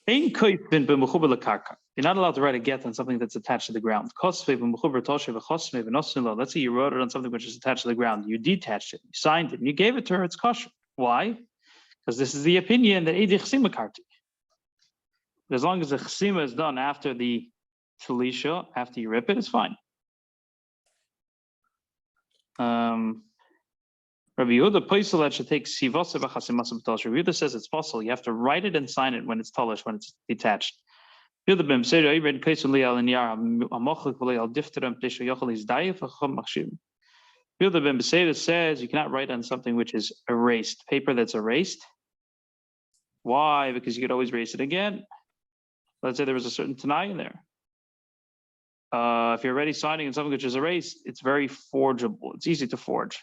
You're not allowed to write a get on something that's attached to the ground. Let's say you wrote it on something which is attached to the ground. You detached it, you signed it, and you gave it to her. It's kosher. Why? Because this is the opinion that as long as the chsima is done after the talisha, after you rip it, it's fine. Rabbi Yehuda Paisel that should take sivasa b'chasimasa b'talish. Rabbi Yehuda says it's possible. You have to write it and sign it when it's talish, when it's detached. Rabbi Yehuda ben Beseda says you cannot write on something which is erased, paper that's erased. Why? Because you could always erase it again. Let's say there was a certain Tanai in there. If you're already signing on something which is erased, it's very forgeable. It's easy to forge.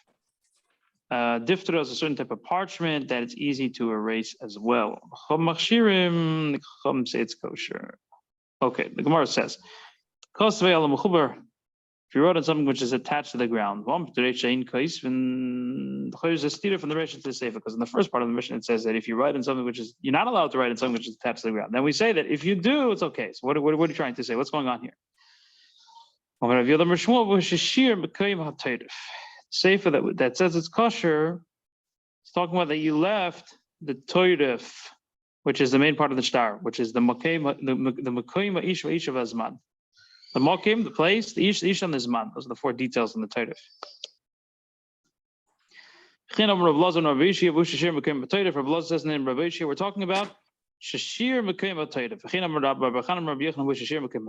Diphthera is a certain type of parchment that it's easy to erase as well. Chum say it's kosher. Okay, the Gemara says, if you wrote on something which is attached to the ground, there's a steer from the Mishnah to the Sefer, because in the first part of the Mishnah it says that if you write on something which is, you're not allowed to write on something which is attached to the ground. Then we say that if you do, it's okay. So what are you trying to say? What's going on here? Sefer that says it's kosher, it's talking about that you left the toirif, which is the main part of the star, which is the makim, the makim ish v'azman. The makim, the place, the ish and the zman. Those are the four details in the toirif. Rav Loza says in Rav Yishia, we're talking about shashir makim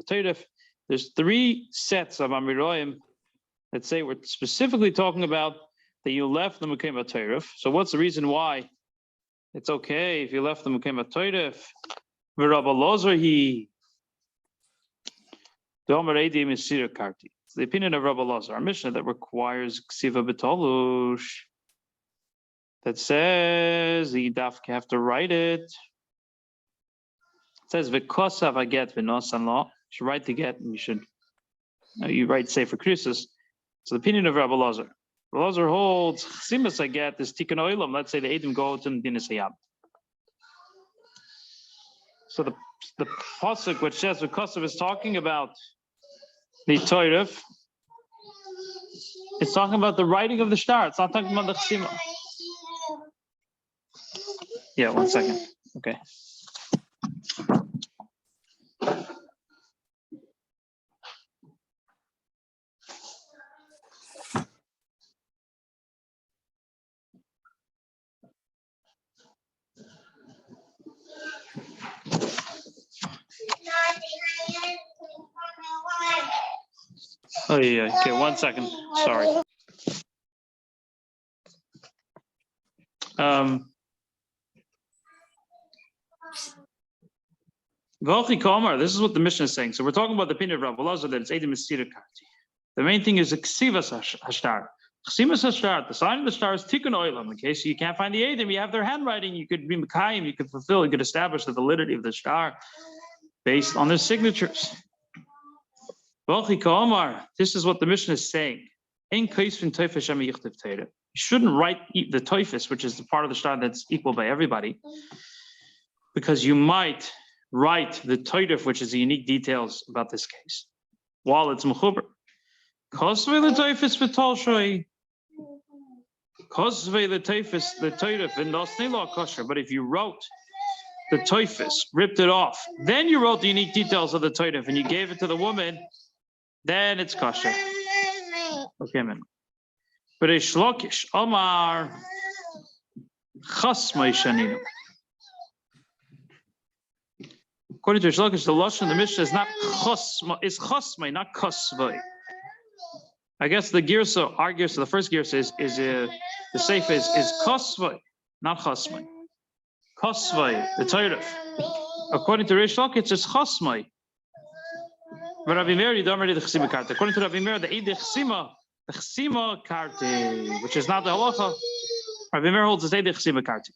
toirif. There's three sets of amiroim that say we're specifically talking about that you left the Mekayim HaTorif. So what's the reason why it's okay if you left the Mekayim HaTorif? V'Rabbi Elazar it's the opinion of Rabbi Elazar, our Mishnah that requires ksiva b'tolush, that says you have to write it. It says v'kosav aget v'nosan lo. You should write the get, and you write Sefer Krisus. So the opinion of Rabbi Elazar. Rabbi Elazar holds chsimas aget is tikkun olam. Let's say the edim go to dinas hayam. So the pasuk which says the Kosav is talking about the toirif. It's talking about the writing of the star. It's not talking about the chsima. Yeah, 1 second. Okay. Oh yeah. Okay, 1 second. Sorry. This is what the Mishnah is saying. So we're talking about the opinion of Rabbi Elazar that it's Eidim Mesira Karti. The main thing is Ksivas Hashtar. Ksimas Hashtar, the sign of the star is Tikkun Oilam. In case you can't find the Eidim, you have their handwriting, you could be Mekayim, you could fulfill, you could establish the validity of the star based on their signatures. This is what the Mishnah is saying. You shouldn't write the toifus, which is the part of the star that's equal by everybody, because you might write the toifus, which is the unique details about this case, while it's mechuber. Kosvei the toifus v'tolshoy. Kosvei the toifus, the toifus v'nosnei lo kosher. But if you wrote the toifus, ripped it off, then you wrote the unique details of the toifus and you gave it to the woman, then it's kosher. Okay, man. But a shlokish, Omar, chasmai shaninu. According to Shlokish, the lashon the Mishnah is not chasmai, it's chasmai, not kosvai. I guess the girsa, our girsa, the first girsa is the safe is kosvai, not chasmai. Kosvai, the Torah. According to Rish Lakish, it's chasmai. But Rabbi Meir, you don't read the chsima karte. According to Rabbi Meir, the chsima karte, which is not the halacha. Rabbi Meir holds the chsima karte.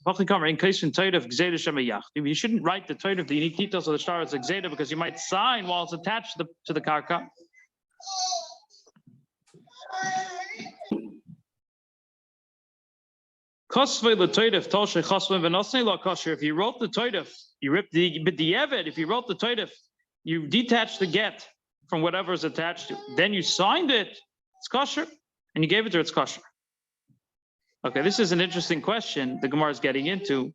In case in Torah of gzeda shemayach, you shouldn't write the Torah of the unique details of the star as a gzeda because you might sign while it's attached to the karka. If you wrote the toidef, you ripped the b'diavad. If you wrote the toidef, you detached the get from whatever is attached to. Then you signed it. It's kosher, and you gave it to her. It's kosher. Okay, this is an interesting question the Gemara is getting into.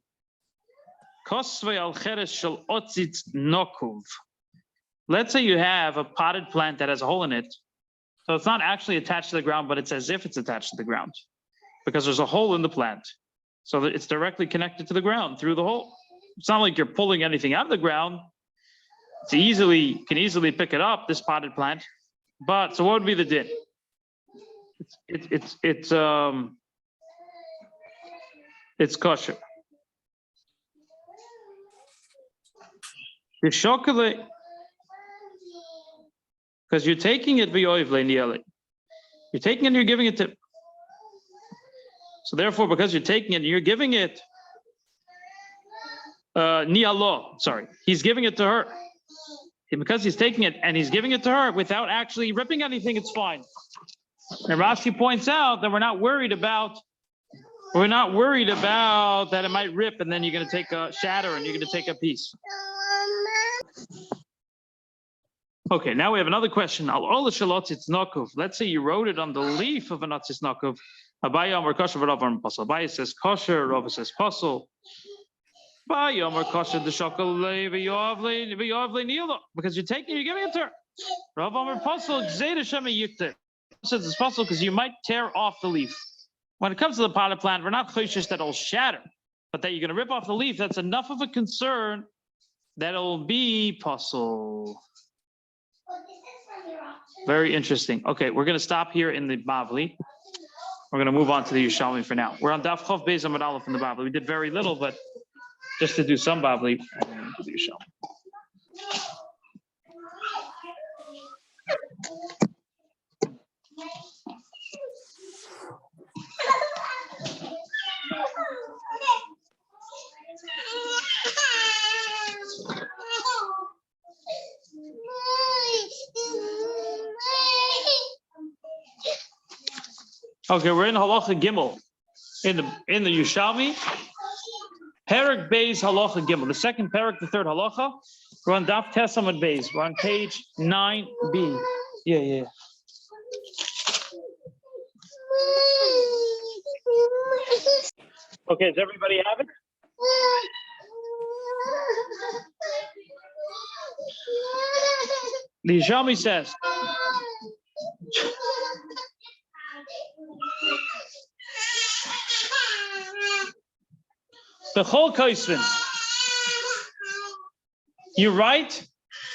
Let's say you have a potted plant that has a hole in it. So it's not actually attached to the ground, but it's as if it's attached to the ground because there's a hole in the plant. So that it's directly connected to the ground through the hole. It's not like you're pulling anything out of the ground. Can easily pick it up, this potted plant. But so what would be the din? It's kosher. The chocolate, because you're taking it you're taking it and you're giving it to. So therefore, because you're taking it and you're giving it, he's giving it to her. Because he's taking it and he's giving it to her without actually ripping anything, it's fine. And Rashi points out that we're not worried about that it might rip and then you're going to take a shatter and you're going to take a piece. Okay, now we have another question. Let's say you wrote it on the leaf of a natzis nakov. Abaye says kosher, Rava says pasul. Because you're taking, you're giving it to her. Rav Amar pasul says it's possible because you might tear off the leaf. When it comes to the potted plant, we're not choshesh that it'll shatter, but that you're going to rip off the leaf. That's enough of a concern that it'll be pasul. Very interesting. Okay, we're going to stop here in the Bavli. We're going to move on to the Yerushalmi for now. We're on Daf Chof Beis Amud Aleph in the Bavli. We did very little, but just to do some Bavli, and to the Yerushalmi. Okay, we're in Halacha Gimel in the Yerushalmi. Perek Beis Halacha Gimel, the second Perek, the third Halacha. We're on Daf Tes Amud Beis. We're on page 9b. Yeah. Okay, does everybody have it? The Yerushalmi says. The whole Kaisvin. You write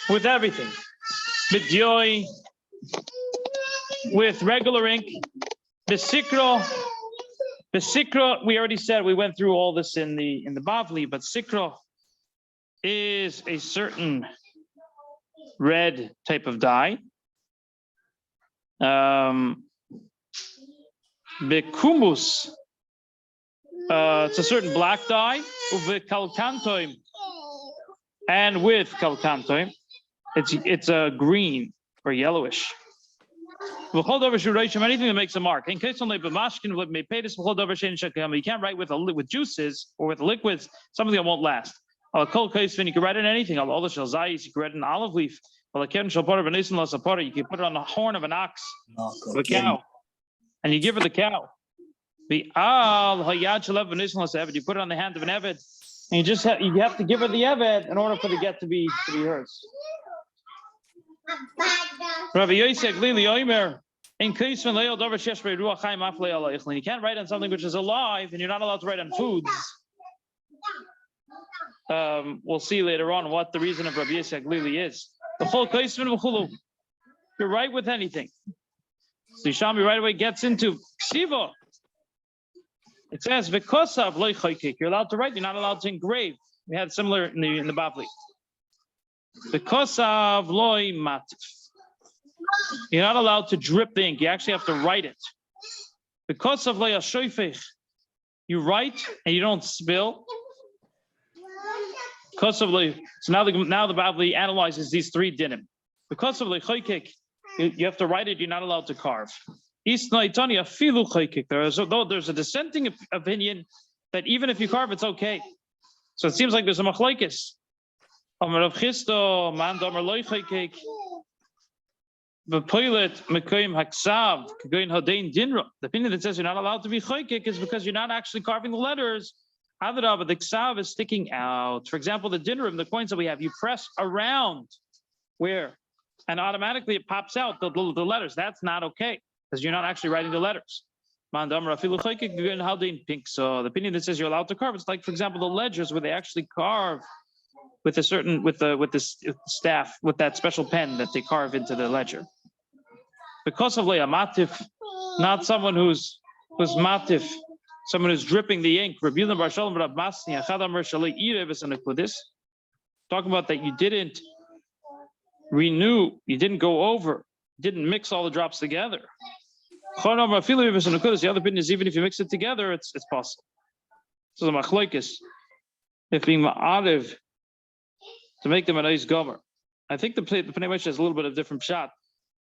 with everything. With joy, with regular ink. The Sikra, we already said, we went through all this in the Bavli, but Sikra is a certain red type of dye. Bekumus, it's a certain black dye. And with kalkantoim, it's a green or yellowish. Anything that makes a mark. You can't write with juices or with liquids something that won't last. You can write in anything. You can write in olive leaf. You can put it on the horn of an ox, of a cow, and you give it the cow. You put it on the hand of an eved, and you have to give her the eved in order for the get to be hers. Rabbi Yosef Glili Omer, in case when you can't write on something which is alive, and you're not allowed to write on foods. We'll see later on what the reason of Rabbi Yosef Glili is. You're right with anything. So Yerushalmi right away gets into ksiva. It says v'kosav loy choykik. You're allowed to write. You're not allowed to engrave. We had similar in the Bavli. V'kosav loy matif. You're not allowed to drip the ink. You actually have to write it. V'kosav loy ashoifich. You write and you don't spill. Kosav loy. So now the Bavli analyzes these three dinim. V'kosav loy choykik. You have to write it. You're not allowed to carve. There's a dissenting opinion that even if you carve, it's okay. So it seems like there's a machlokes. The opinion that says you're not allowed to be choykik is because you're not actually carving the letters. But the ksav is sticking out. For example, the dinrum, the coins that we have, you press around where, and automatically it pops out the letters. That's not okay because you're not actually writing the letters. So the opinion that says you're allowed to carve, it's like, for example, the ledgers where they actually carve with a certain with the staff, with that special pen that they carve into the ledger. Because of matif, not someone who's matif, someone who's dripping the ink. Talking about that you didn't renew, you didn't go over, didn't mix all the drops together. The other opinion is even if you mix it together, it's possible. So the machlokes, if being ma'ariv to make them a nice gomer. I think the Pnei Moshe has a little bit of different shot,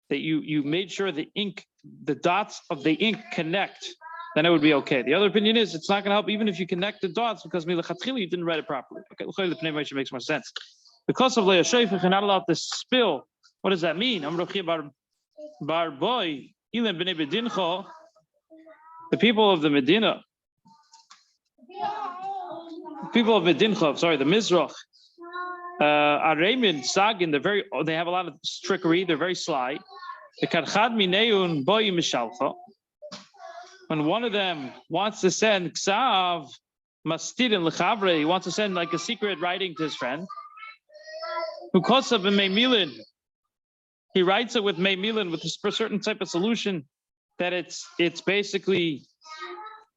that you made sure the ink, the dots of the ink connect, then it would be okay. The other opinion is it's not going to help even if you connect the dots because you didn't write it properly. Okay, the Pnei Moshe makes more sense. Because of Leah Sheifach, you're not allowed to spill. What does that mean? Bar boy, Ilim b'nei bedincho, the people of the Medina, the Mizrach, Aramin, Sagin, they have a lot of trickery, they're very sly. The Karchad Mineun boy mishalcha. When one of them wants to send Ksav, Mastidin Lechavre, he wants to send like a secret writing to his friend. Ukosav and Meimilin, he writes it with Meimilin, with a certain type of solution that it's basically,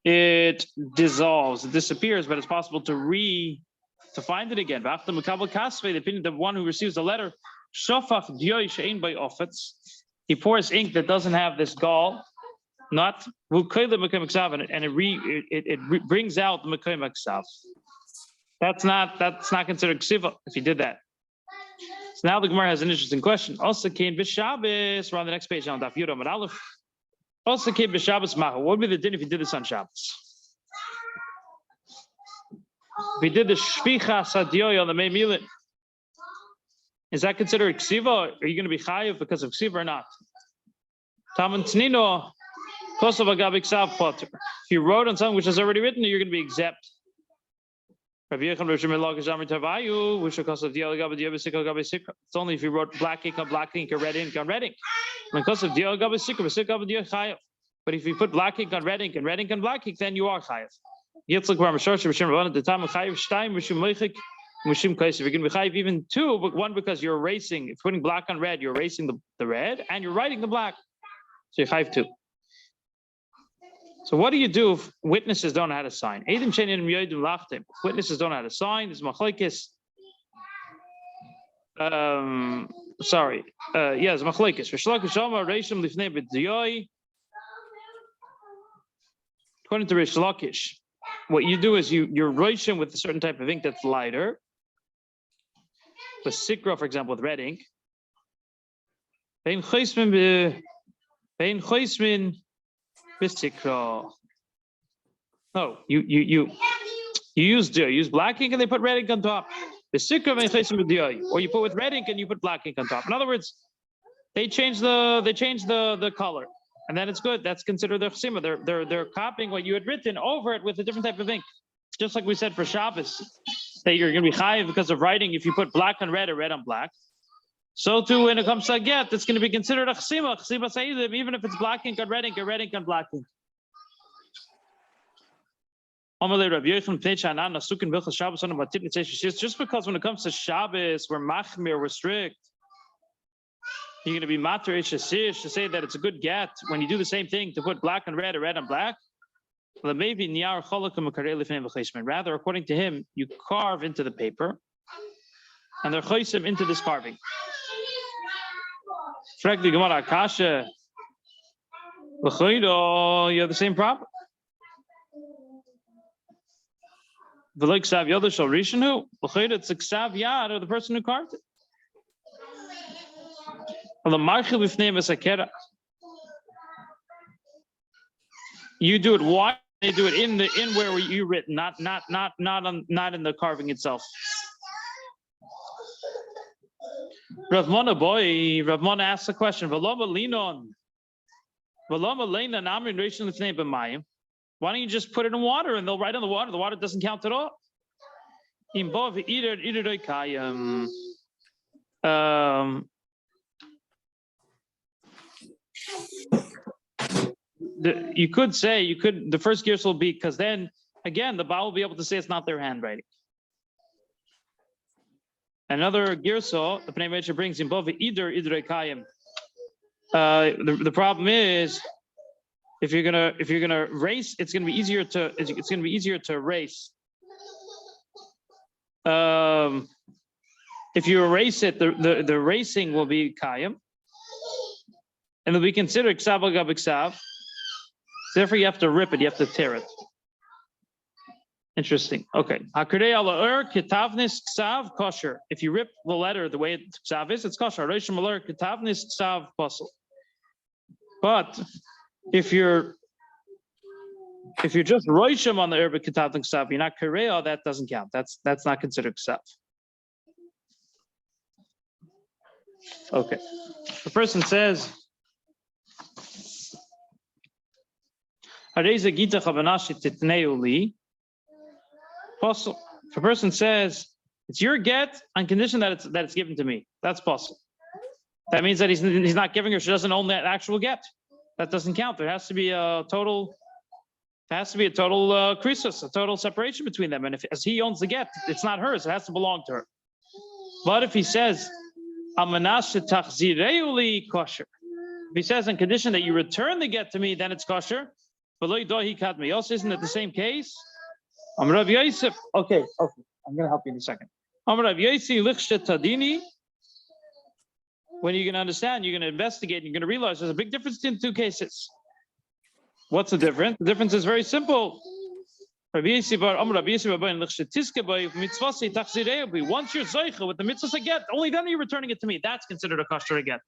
it dissolves, it disappears, but it's possible to find it again. The opinion, the one who receives the letter, he pours ink that doesn't have this gall, not and it brings out the Mekayim Aksav. That's not considered ksiva if he did that. So now the Gemara has an interesting question. Also came b'Shabbos. We're on the next page on Daf Yud Amud Aleph. Also came b'Shabbos Maha. What would be the din if he did this on Shabbos? If he did the shvicha sadioy on the Meimilin, is that considered ksiva? Or are you going to be chayiv because of ksiva or not? Taman Tnino, kosav agav iksav potter. If you wrote on something which is already written, you're going to be exempt. It's only if you wrote black ink on black ink or red ink on red ink. But if you put black ink on red ink and red ink on black ink, then you are chayiv. If you're going to be chayiv even two, but one because you're erasing, if putting black on red, you're erasing the red and you're writing the black. So you're chayiv two. So what do you do if witnesses don't know how to sign? Witnesses don't know how to sign. There's machlokes. Yes, machlokes. According to Rish Lakish, what you do is you're roishim with a certain type of ink that's lighter. With sikra, for example, with red ink. No, you use black ink and they put red ink on top. The sikra, or you put with red ink and you put black ink on top. In other words, they change the color, and then it's good. That's considered their chsima. They're copying what you had written over it with a different type of ink. Just like we said for Shabbos, that you're going to be chayiv because of writing if you put black on red or red on black. So too, when it comes to a get, it's going to be considered a chsima sa'idim, even if it's black ink on red ink or red ink on black ink. Just because when it comes to Shabbos, we're machmir, we're strict. You're going to be mater ish to say that it's a good get when you do the same thing to put black on red or red on black. Rather, according to him, you carve into the paper, and they're chosim into this carving. You have the same problem. It's a ksav yad, or the person who carved it. You do it wide. They do it in where you written, not in the carving itself. Rav Mona asks a question. Why don't you just put it in water and they'll write on the water? The water doesn't count at all. You could say the first gears will be, because then again the Baal will be able to say it's not their handwriting. Another girso the Pnei Meisha brings in both either kayim. The problem is if you're gonna race, it's gonna be easier to erase. If you erase it, the racing will be kayim, and it'll be considered ksav al gab ksav. Therefore, you have to rip it. You have to tear it. Interesting. Okay. Hakurei ala kitavnis ksav kosher. If you rip the letter the way ksav is, it's kosher. Roshim ala kitavnis ksav pasul. But if you're just roishim on the herb kitavnis ksav, you're not kurei, that doesn't count. That's not considered ksav. Okay. The person says. If a person says it's your get on condition that it's given to me, that's possible. That means that he's not giving her; she doesn't own that actual get. That doesn't count. There has to be a total. There has to be a total krisus, a total separation between them. And as he owns the get, it's not hers; it has to belong to her. But if he says amanash tachzireuli kosher, if he says on condition that you return the get to me, then it's kosher. Also, isn't it the same case? Okay, I'm going to help you in a second. When you're going to understand, you're going to investigate, and you're going to realize there's a big difference in two cases. What's the difference? The difference is very simple. Once you're zoicha with the mitzvahs get, only then are you returning it to me. That's considered a kosher get.